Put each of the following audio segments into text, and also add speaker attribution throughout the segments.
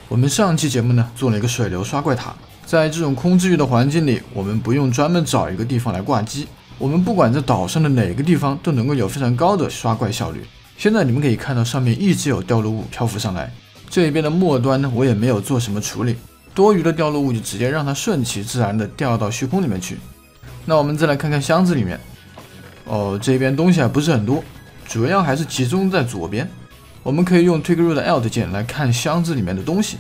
Speaker 1: 我们上期节目呢做了一个水流刷怪塔，在这种空治愈的环境里，我们不用专门找一个地方来挂机，我们不管在岛上的哪个地方都能够有非常高的刷怪效率。现在你们可以看到上面一直有掉落物漂浮上来，这边的末端呢我也没有做什么处理，多余的掉落物就直接让它顺其自然的掉到虚空里面去。那我们再来看看箱子里面，这边东西还不是很多，主要还是集中在左边。我们可以用推个 Root Alt 键来看箱子里面的东西，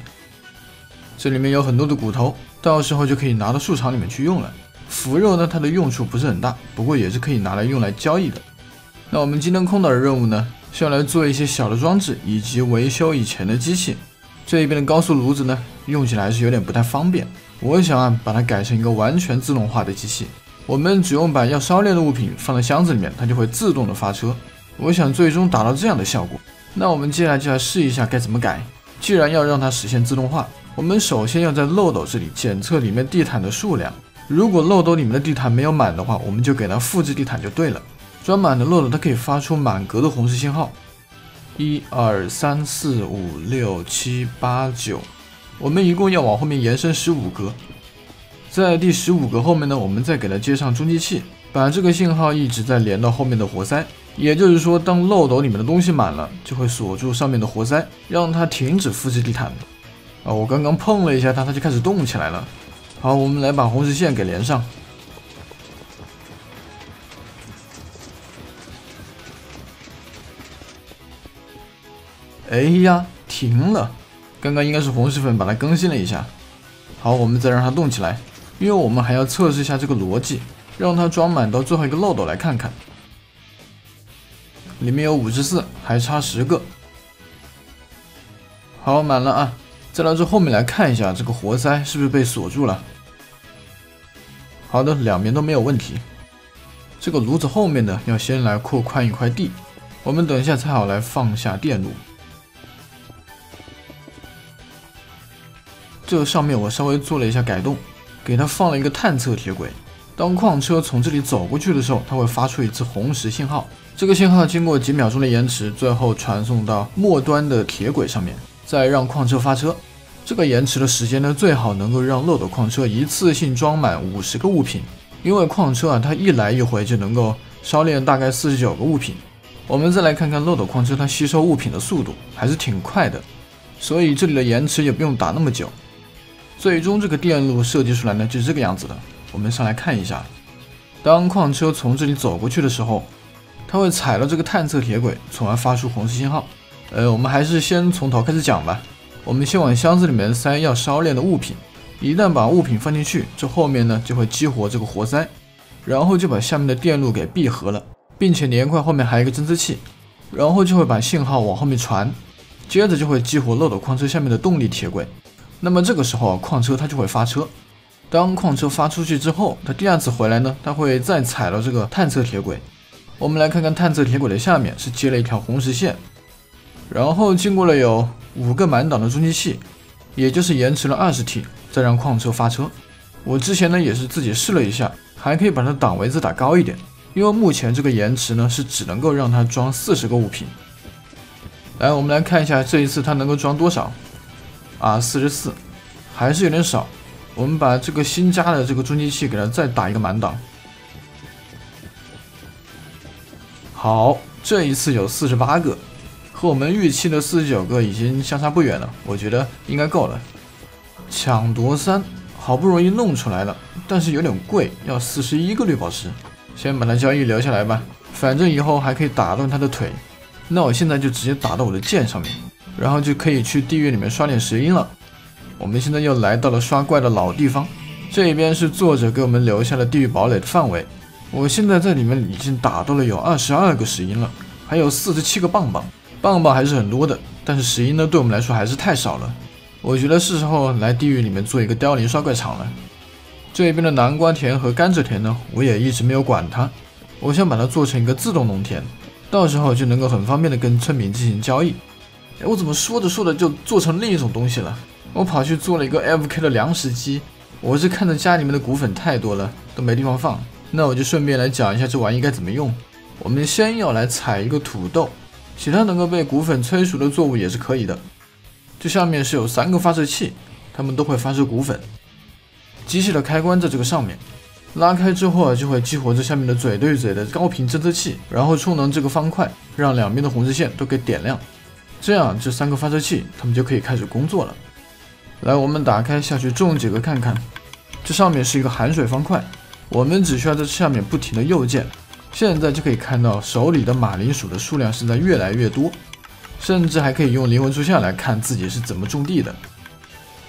Speaker 1: 这里面有很多的骨头，到时候就可以拿到树场里面去用了。腐肉呢，它的用处不是很大，不过也是可以拿来用来交易的。那我们今天空岛的任务呢，是要来做一些小的装置以及维修以前的机器。这一边的高速炉子呢，用起来还是有点不太方便。我想把它改成一个完全自动化的机器，我们只用把要烧炼的物品放在箱子里面，它就会自动的发车。我想最终达到这样的效果。那我们接下来就来试一下该怎么改。既然要让它实现自动化，我们首先要在漏斗这里检测里面地毯的数量。如果漏斗里面的地毯没有满的话，我们就给它复制地毯就对了。装满的漏斗它可以发出满格的红石信号，1、2、3、4、5、6、7、8、9，我们一共要往后面延伸15格。在第15格后面呢，我们再给它接上中继器，把这个信号一直再连到后面的活塞。也就是说，当漏斗里面的东西满了，就会锁住上面的活塞，让它停止复制地毯。我刚刚碰了一下它，它就开始动起来了。好，我们来把红石线给连上。哎呀，停了！刚刚应该是红石粉把它更新了一下。好，我们再让它动起来，因为我们还要测试一下这个逻辑，让它装满到最后一个漏斗来看看。里面有54，还差10个。好，满了啊！再到这后面来看一下这个活塞是不是被锁住了。好的，两边都没有问题。这个炉子后面呢，要先来扩宽一块地，我们等一下才好来放下电路。这上面我稍微做了一下改动，给它放了一个探测铁轨。当矿车从这里走过去的时候，它会发出一次红石信号。这个信号经过几秒钟的延迟，最后传送到末端的铁轨上面，再让矿车发车。这个延迟的时间呢，最好能够让漏斗矿车一次性装满50个物品，因为矿车啊，它一来一回就能够烧炼大概49个物品。我们再来看看漏斗矿车它吸收物品的速度还是挺快的，所以这里的延迟也不用打那么久。最终这个电路设计出来呢，就是这个样子的。我们上来看一下，当矿车从这里走过去的时候，它会踩到这个探测铁轨，从而发出红石信号。我们还是先从头开始讲吧。我们先往箱子里面塞要烧炼的物品，一旦把物品放进去，这后面呢就会激活这个活塞，然后就把下面的电路给闭合了，并且连块后面还有一个侦测器，然后就会把信号往后面传，接着就会激活漏斗矿车下面的动力铁轨。那么这个时候矿车它就会发车。当矿车发出去之后，它第二次回来呢，它会再踩到这个探测铁轨。我们来看看探测铁轨的下面是接了一条红石线，然后经过了有5个满档的中继器，也就是延迟了20T，再让矿车发车。我之前呢也是自己试了一下，还可以把它档位再打高一点，因为目前这个延迟呢是只能够让它装40个物品。来，我们来看一下这一次它能够装多少啊，44，还是有点少。我们把这个新加的这个中继器给它再打一个满档。好，这一次有48个，和我们预期的49个已经相差不远了，我觉得应该够了。抢夺3好不容易弄出来了，但是有点贵，要41个绿宝石。先把它交易留下来吧，反正以后还可以打断它的腿。那我现在就直接打到我的剑上面，然后就可以去地狱里面刷点石英了。我们现在又来到了刷怪的老地方，这边是作者给我们留下了地狱堡垒的范围。我现在在里面已经打到了有22个石英了，还有47个棒棒，棒棒还是很多的，但是石英呢对我们来说还是太少了。我觉得是时候来地狱里面做一个凋零刷怪场了。这边的南瓜田和甘蔗田呢，我也一直没有管它，我想把它做成一个自动农田，到时候就能够很方便的跟村民进行交易。我怎么说着说着就做成另一种东西了？我跑去做了一个 FK 的粮食机，我是看着家里面的骨粉太多了，都没地方放。那我就顺便来讲一下这玩意该怎么用。我们先要来采一个土豆，其他能够被骨粉催熟的作物也是可以的。这上面是有3个发射器，它们都会发射骨粉。机器的开关在这个上面，拉开之后就会激活这下面的嘴对嘴的高频侦测器，然后触能这个方块，让两边的红直线都给点亮。这样这3个发射器它们就可以开始工作了。来，我们打开下去种几个看看。这上面是一个含水方块，我们只需要在下面不停的右键，现在就可以看到手里的马铃薯的数量是在越来越多，甚至还可以用灵魂出现来看自己是怎么种地的。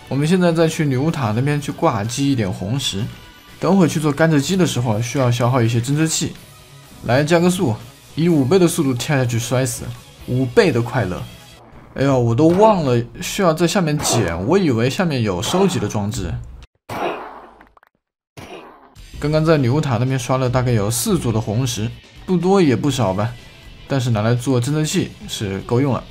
Speaker 1: 我们现在再去女巫塔那边去挂机一点红石，等会去做甘蔗机的时候需要消耗一些侦测器。来，加个速，以5倍的速度跳下去摔死，5倍的快乐。哎呦，我都忘了需要在下面捡，我以为下面有收集的装置。刚刚在女巫塔那边刷了大概有4组的红石，不多也不少吧，但是拿来做侦测器是够用了。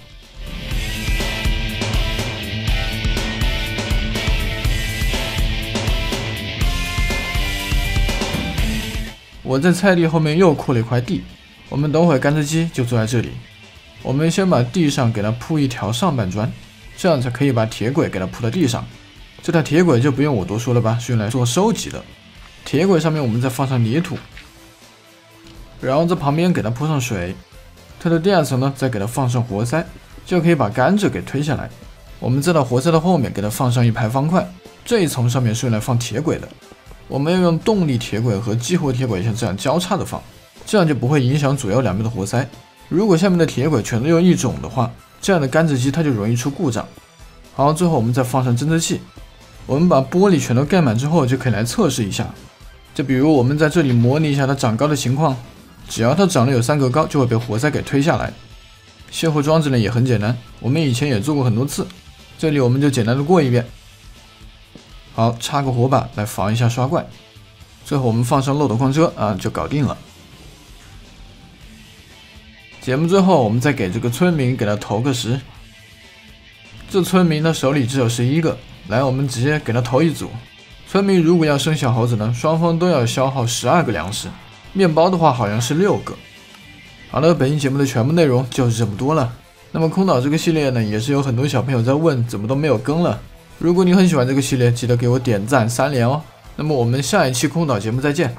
Speaker 1: 我在菜地后面又扩了一块地，我们等会甘蔗机就坐在这里。我们先把地上给它铺一条上板砖，这样才可以把铁轨给它铺到地上。这条铁轨就不用我多说了吧，是用来做收集的。铁轨上面我们再放上泥土，然后在旁边给它铺上水，它的第2层呢再给它放上活塞，就可以把甘蔗给推下来。我们再到活塞的后面给它放上一排方块，这一层上面是用来放铁轨的。我们要用动力铁轨和激活铁轨像这样交叉的放，这样就不会影响主要两边的活塞。如果下面的铁轨全都用一种的话，这样的甘蔗机它就容易出故障。好，最后我们再放上侦测器，我们把玻璃全都盖满之后就可以来测试一下。就比如我们在这里模拟一下它长高的情况，只要它长得有3格高，就会被活塞给推下来。卸货装置呢也很简单，我们以前也做过很多次，这里我们就简单的过一遍。好，插个火把来防一下刷怪。最后我们放上漏斗矿车就搞定了。节目最后我们再给这个村民给他投个石。这村民呢手里只有11个，来我们直接给他投一组。村民如果要生小猴子呢，双方都要消耗12个粮食，面包的话好像是6个。好了，本期节目的全部内容就是这么多了。那么空岛这个系列呢，也是有很多小朋友在问怎么都没有更了。如果你很喜欢这个系列，记得给我点赞3连哦。那么我们下一期空岛节目再见。